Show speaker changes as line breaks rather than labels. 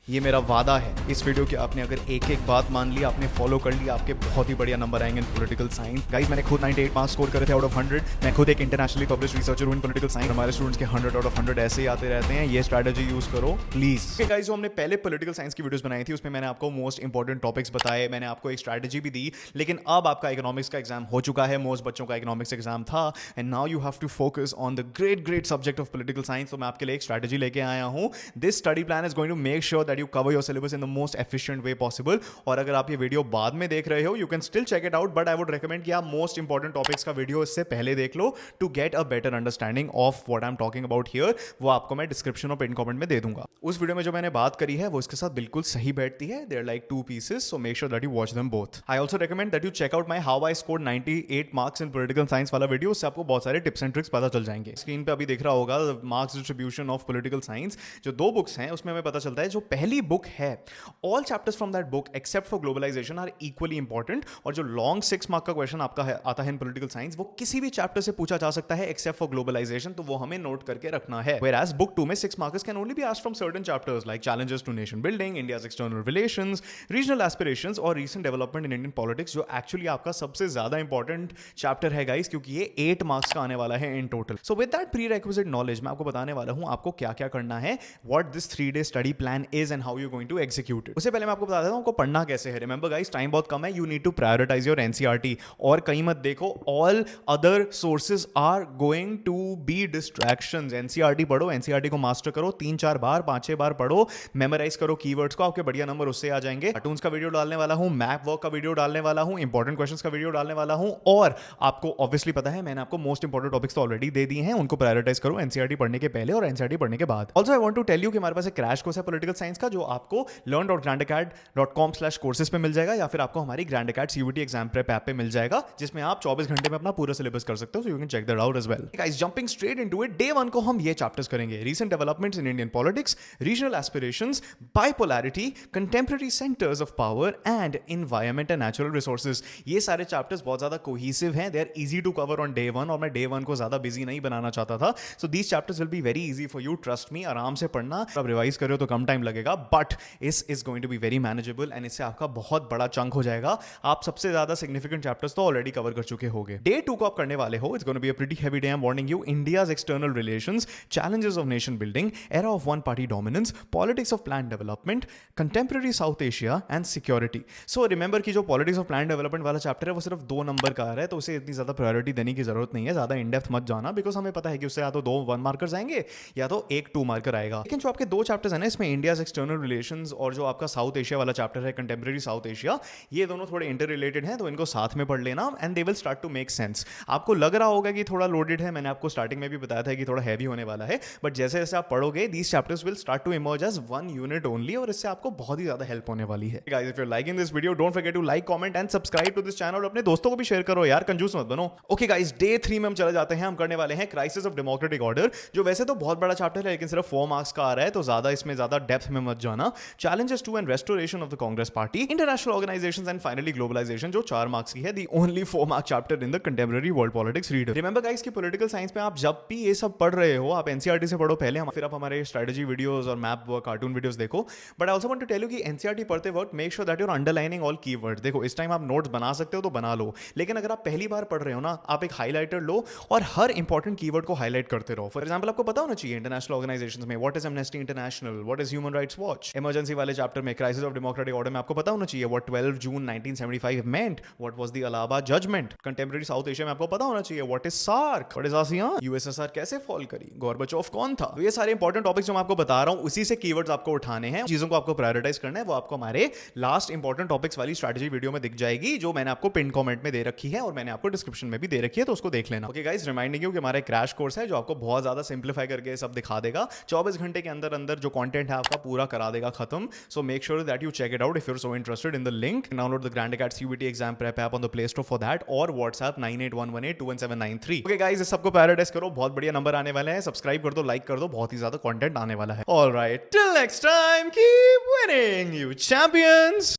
ये मेरा वादा है, इस वीडियो की आपने अगर एक एक बात मान ली, आपने फॉलो कर लिया, आपके बहुत ही बढ़िया नंबर आएंगे इन पॉलिटिकल साइंस। गाइस मैंने खुद 98 मार्क्स स्कोर करे थे आउट ऑफ 100। मैं खुद एक इंटरनेशनली पब्लिश रिसर्चर हूं इन पॉलिटिकल साइंस। हमारे स्टूडेंट्स के 100 आउट ऑफ 100 ऐसे ही आते रहते हैं। ये स्ट्रैटेजी यूज करो प्लीज। गाइस जो हमने पहले पॉलिटिकल साइंस की वीडियोस बनाई थी उसमें मैंने आपको मोस्ट इंपॉर्टेंट टॉपिक्स बताए, मैंने आपको एक स्ट्रैटेजी भी दी। लेकिन अब आपका इकोनॉमिक्स का एग्जाम हो चुका है, मोस्ट बच्चों का इकोनॉमिक्स एग्जाम था, and now you have to focus on the great subject of political science. तो मैं आपके लिए एक स्ट्रैटेजी लेके आया हूं। This study plan is going to make sure that you cover your syllabus in the most efficient way possible. और अगर आप ये वीडियो बाद में देख रहे हो, you can still check it out, but I would recommend कि आप मोस्ट इंपॉर्टेंट टॉपिक्स का वीडियो इससे पहले देख लो to get a better understanding of what I am talking about here. वो आपको मैं डिस्क्रिप्शन और पिन कमेंट में दे दूंगा। उस वीडियो में जो मैंने बात करी है वो इसके साथ बिल्कुल सही बैठती है। They are like two pieces, so make sure that you watch them both. I also recommend that you check out my how I scored 98 marks in political science वाला वीडियो। उससे आपको बहुत सारे टिप्स एंड ट्रिक्स पता चल जाएंगे। Screen पे अभी दिख रहा होगा marks distribution of political science. जो दो बुक्स हैं उसमें हमें पता चलता है, जो पहली बुक है, all chapters from that book except for globalisation are equally important. और जो लॉन्ग 6 मार्क का क्वेश्चन आपका आता है इन पॉलिटिकल साइंस, वो किसी भी चैप्टर से पूछा जा सकता है एक्सेप्ट फॉर ग्लोबलाइजेशन, तो वो हमें नोट करके रखना है। Whereas book 2 में 6 markers can only be asked from certain chapters like challenges to nation building, India's external relations, regional aspirations और recent development in Indian politics, जो actually आपका सबसे ज्यादा इंपॉर्टेंट चैप्टर है गाइस, क्योंकि ये 8 मार्क्स का आने वाला है in total. So with that prerequisite knowledge मैं आपको बताने वाला हूं आपको क्या क्या करना है, what this 3-day study plan is and how you going to execute it. उससे पहले मैं आपको बता देता हूं आपको पढ़ना कैसे है। रिमेंबर गाइस, टाइम बहुत कम है, you need to prioritise your NCERT. और कहीं मत देखो, all other sources are going to be distractions. NCERT पढ़ो, एनसीईआरटी को मास्टर करो, 3-4 बार 5-6 बार पढ़ो, मेमोराइज करो कीवर्ड्स को, आपके बढ़िया नंबर उससे आ जाएंगे। कार्टून्स का वीडियो डालने वाला हूं, मैप वर्क का वीडियो डालने वाला हूं, इंपॉर्टेंट क्वेश्चंस का वीडियो डालने वाला हूं। और आपको ऑब्वियसली पता है मैंने आपको मोस्ट इंपॉर्टेंट टॉपिक्स तो ऑलरेडी दे दिए हैं, उनको प्रायोरिटाइज करो एनसीईआरटी पढ़ने के पहले और एनसीईआरटी पढ़ने के बाद। Also I want to tell you कि हमारे पास एक क्रैश कोर्स है पॉलिटिकल साइंस का, जो आपको learn.grandacad.com/courses पे मिल जाएगा, या फिर आपको हमारी Grand Acad CUET exam prep app पे मिल जाएगा, जिसमें आप 24 घंटे में अपना पूरा सिलेबस कर सकते हो। So you can check that out as well. Guys jumping straight into it, day 1 को हम ये चैप्टर्स करेंगे: recent developments in Indian politics, regional aspirations, bipolarity, contemporary centres of power and environment and natural resources. ये सारे chapters बहुत ज्यादा cohesive हैं, they are easy to cover on day 1, और मैं डे 1 को ज्यादा बिजी नहीं बनाना चाहता था। So these chapters will be very easy for you, trust me. आराम से पढ़ना, आप रिवाइज करो तो कम टाइम लगेगा, but this is going to be very manageable and इससे आपका बहुत बड़ा चंक हो जाएगा। आप सबसे ज्यादा सिग्निफिकेंट चैप्टर्स तो ऑलरेडी कवर कर चुके होंगे। डे 2 को आप करने वाले हो, it's going to be a pretty heavy day, I am warning you. India's external relations, challenges of nation building, era of one party dominance, politics of planned development, contemporary South Asia and security. So remember कि जो politics of planned development वाला chapter है वो सिर्फ 2 number का आ रहा है, तो उसे इतनी ज्यादा प्रायोरिटी देने की जरूरत नहीं है। ज्यादा इन डेप्थ मत जाना, बिकॉज हमें पता है कि उससे या तो 2 1 मार्कर्स आएंगे या तो 1 2 मार्कर आएगा। लेकिन जो आपके 2 चैप्टर्स है ना, इसमें इंडियाज एक्सटर्नल रिलेशंस और जो आपका साउथ एशिया वाला चैप्टर है कंटेम्पररी साउथ एशिया, ये दोनों थोड़े इंटर रिलेटेड हैं, तो इनको साथ में पढ़ लेना and they will start to make sense. आपको लग रहा होगा कि थोड़ा लोडेड है, मैंने आपको स्टार्टिंग में भी बताया था कि थोड़ा हैवी होने वाला है, बट जैसे जैसे आप पढ़ोगे these chapters will start to emerge as 1 unit only, और इससे आपको बहुत ही ज्यादा हेल्प होने वाली है। Guys if you are liking this video, don't forget to like, comment and subscribe to this channel, और अपने दोस्तों को भी शेयर करो यार, कंजूस मत बनो। ओके गाइस, डे 3 में हम चले जाते हैं। हम करने वाले हैं क्राइसिस ऑफ डेमोक्रेटिक ऑर्डर, जो वैसे तो बहुत बड़ा चैप्टर है, लेकिन सिर्फ 4 मार्क्स का आ रहा है, तो ज्यादा इसमें ज्यादा डेप्थ में मत जाना। Challenges to and restoration of the Congress party, international organisations and finally globalisation, जो 4 मार्क्स की है, the only 4 mark chapter in the contemporary world politics reader. Remember guys कि पॉलिटिकल साइंस में आप जब भी ये सब पढ़ रहे हो, आप एनसीईआरटी से पढ़ो पहले, फिर आप हमारे स्ट्रेटजी वीडियोस और मैप वर्क कार्टून वीडियोस देखो। But I also want to tell you कि एनसीईआरटी पढ़ते वक्त make sure that you are underlining all keywords. देखो इस टाइम आप नोट्स बना सकते हो तो बना लो, लेकिन अगर आप पहली बार पढ़ रहे हो ना, आप एक हाइलाइटर लो और हर इंपॉर्टेंट कीवर्ड को हाईलाइट करते रहो। फॉर एग्जांपल आपको पता होना चाहिए इंटरनेशनल ऑर्गेनाइजेशंस में what is Amnesty International, what is human rights watch. Emergency वाले चैप्टर में क्राइसिस ऑफ डेमोक्रेटिक ऑर्डर में आपको पता होना चाहिए what 12 June 1975 meant, what was the Allahabad judgement. Contemporary South Asia में आपको पता होना चाहिए what is SAARC, what is ASEAN, USSR कैसे फॉल करी, गोर्बाचोव कौन था। तो ये सारे इंपॉर्टेंट टॉपिक्स जो मैं आपको बता रहा हूं, उसी से कीवर्ड्स आपको उठाने हैं, चीजों को आपको प्रायोरिटाइज करना है। वो आपको हमारे लास्ट इंपॉर्टेंट टॉपिक्स वाली स्ट्रैटेजी वीडियो में दिख जाएगी, जो मैंने आपको पिन कमेंट में दे रखी है और मैंने आपको डिस्क्रिप्शन में भी दे रखी है, तो उसको देख लेना। ओके गाइस, रिमाइंडिंग यू कि हमारा क्रैश कोर्स है जो आपको बहुत ज्यादा सिंप्लीफाई करके सब दिखा देगा। 24 घंटे के अंदर अंदर जो कंटेंट है आपका पूरा करा देगा खत्म। So make sure that you check it out if you are so interested in the link. Download the Grand Acad CUET exam prep app on the Play Store for that, और WhatsApp 9811821793। Okay guys, इस सबको prioritise करो, बहुत बढ़िया number आने वाले हैं। Subscribe कर दो, लाइक कर दो, बहुत ही ज्यादा कंटेंट आने वाला है। Alright, till next time, keep winning you champions.